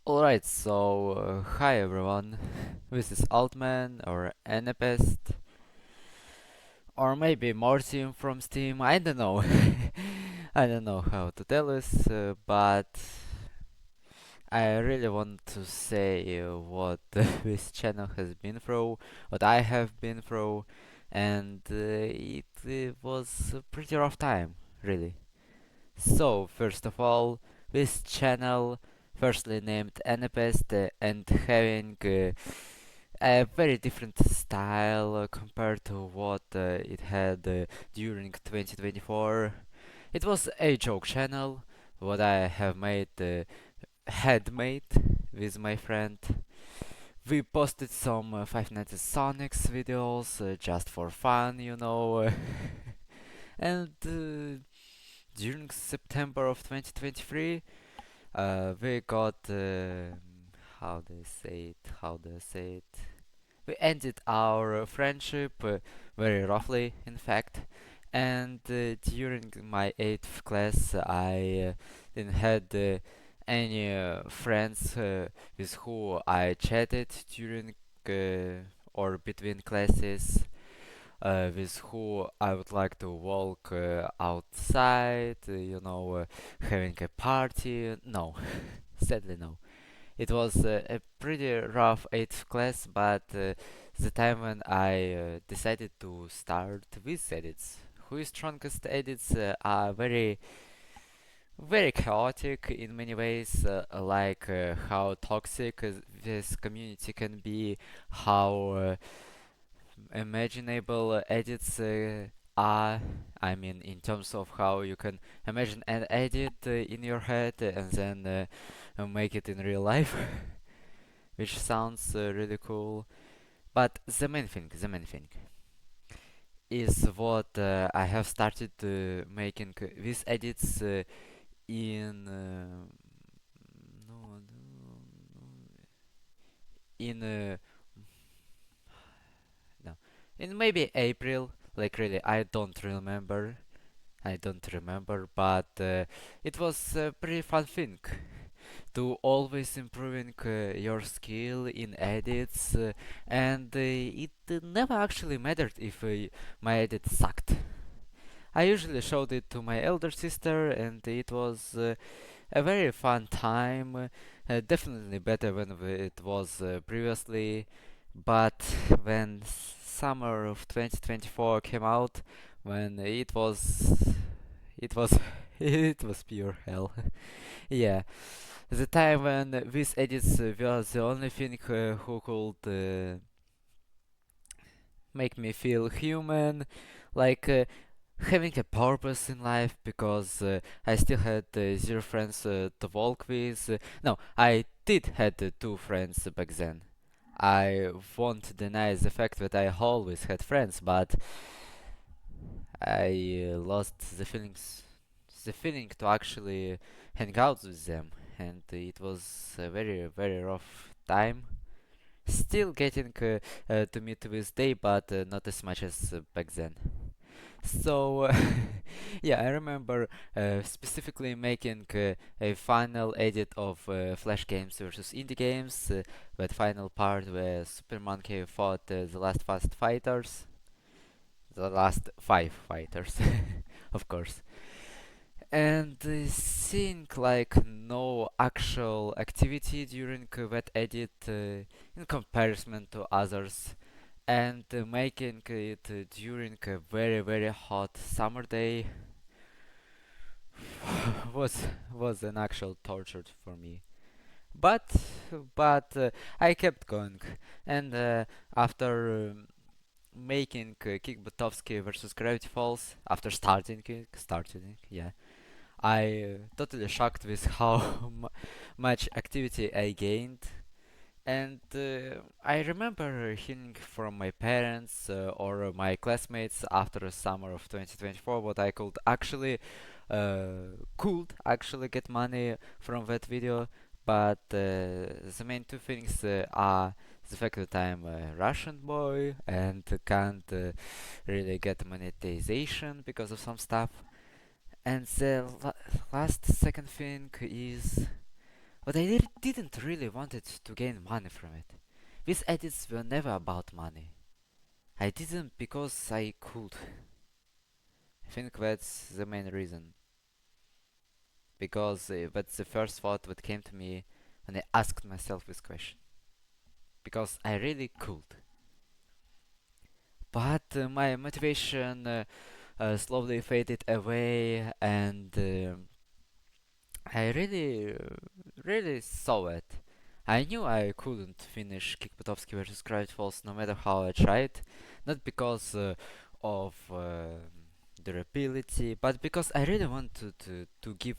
Alright, so hi everyone. This is Altman or Anapest or maybe Martin from Steam. I don't know. I don't know how to tell this, but I really want to say what this channel has been through, what I have been through, and it was a pretty rough time, really. So, first of all, this channel, firstly named Anapest and having a very different style compared to what it had during 2024. It was a joke channel, what I have made, had made with my friend. We posted some Five Nights at Sonic's videos just for fun, and during September of 2023, we got how do I say it? How do I say it? We ended our friendship very roughly, in fact. And during my eighth class, I didn't had any friends with who I chatted during or between classes. With who I would like to walk outside, having a party. No, sadly no. It was a pretty rough 8th class, but the time when I decided to start with edits. Whose strongest edits are very chaotic in many ways, like how toxic this community can be, how imaginable edits are. I mean, in terms of how you can imagine an edit in your head and then make it in real life, which sounds really cool. But the main thing is what I have started making these edits in no, in no in maybe April. Like really, I don't remember, but it was a pretty fun thing to always improving your skill in edits, and it never actually mattered if my edit sucked. I usually showed it to my elder sister, and it was a very fun time. Definitely better than it was previously, but when summer of 2024 came out, when it was it was pure hell. Yeah, the time when these edits were the only thing who could make me feel human, like having a purpose in life, because I still had zero friends to walk with. No, I did had two friends back then. I won't deny the fact that I always had friends, but I lost the feeling to actually hang out with them, and it was a very rough time. Still getting to meet to this day, but not as much as back then. So, yeah, I remember specifically making a final edit of Flash games versus indie games. That final part where Super Monkey fought the last fast fighters, the last five fighters, of course. And seeing like no actual activity during that edit in comparison to others, and making it during a very hot summer day was was an actual torture for me. But I kept going, and after making Kick Buttowski versus Gravity Falls, after starting, yeah, I totally shocked with how much activity I gained. And I remember hearing from my parents or my classmates after the summer of 2024 what I could actually get money from that video. But the main two things are the fact that I'm a Russian boy and can't really get monetization because of some stuff. And the last second thing is but I didn't really wanted to gain money from it. These edits were never about money. I didn't because I could. I think that's the main reason. Because that's the first thought that came to me when I asked myself this question. Because I really could. But my motivation slowly faded away, and I really saw it. I knew I couldn't finish Kick Buttowski versus Gravity Falls no matter how I tried, not because of durability, but because I really wanted to give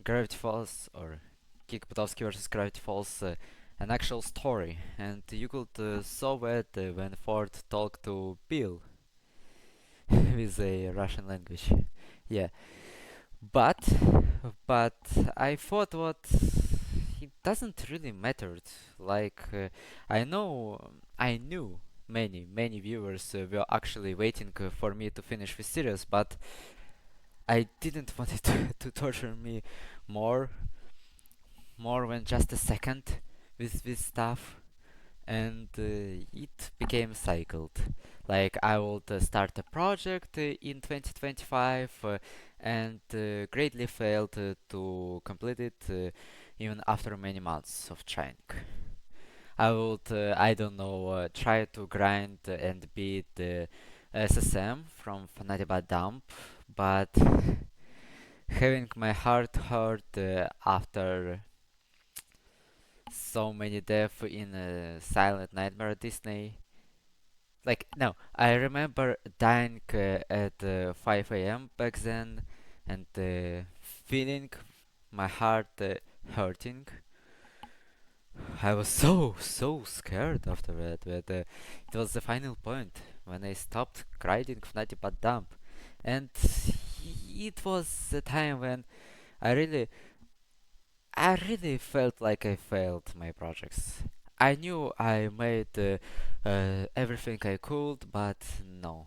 Gravity Falls or Kick Buttowski versus Gravity Falls an actual story, and you could saw it when Ford talked to Bill with a Russian language. Yeah, but but I thought what it doesn't really matter. Like I knew many viewers were actually waiting for me to finish this series, but I didn't want it to torture me more more than just a second with this stuff, and it became cycled. Like I would start a project in 2025 and greatly failed to complete it even after many months of trying. I would, I don't know, try to grind and beat the SSM from Fanatiba Dump, but having my heart hurt after so many deaths in Silent Nightmare at Disney. Like, no, I remember dying at 5 a.m. back then and feeling my heart hurting. I was so scared after that, but it was the final point when I stopped grinding Fnatic Bad Dump. And it was the time when I really I really felt like I failed my projects. I knew I made everything I could, but no,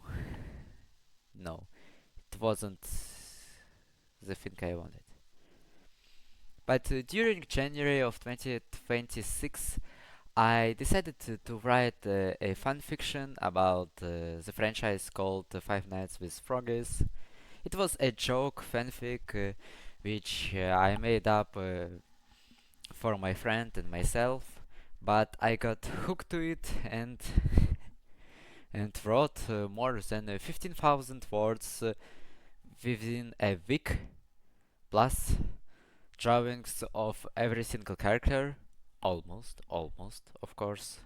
it wasn't the thing I wanted. But during January of 2026, I decided to write a fan fiction about the franchise called Five Nights with Froggies. It was a joke fanfic which I made up for my friend and myself, but I got hooked to it and wrote more than 15,000 words within a week, plus drawings of every single character, almost, of course,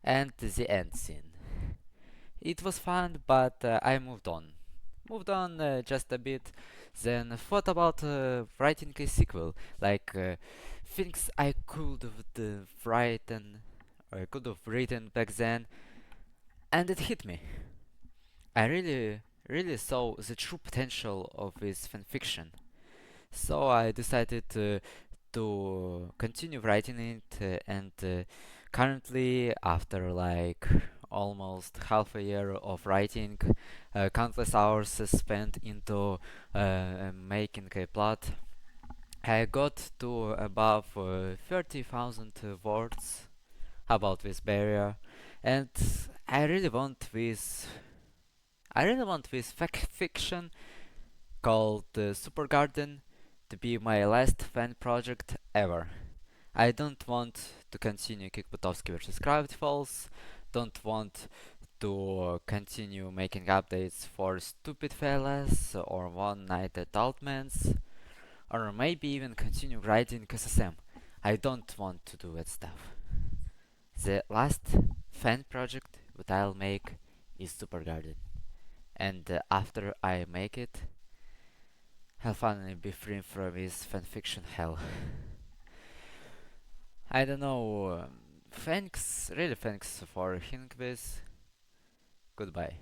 and the end scene. It was fun, but I moved on. Moved on just a bit, then thought about writing a sequel, like things I could have written or I could have written back then, and it hit me. I really saw the true potential of this fanfiction. So I decided to continue writing it, and currently, after like almost half a year of writing, countless hours spent into making a plot, I got to above 30,000 words about this barrier, and I really want this. I really want this fiction called Super Garden to be my last fan project ever. I don't want to continue Kick Buttowski vs. Gravity Falls, don't want to continue making updates for Stupid Fellas or One Night at Altman's, or maybe even continue writing SSM. I don't want to do that stuff. The last fan project that I'll make is Super Garden, and after I make it, I'll finally be free from this fanfiction hell. I don't know. Thanks, really thanks for hearing this. Goodbye.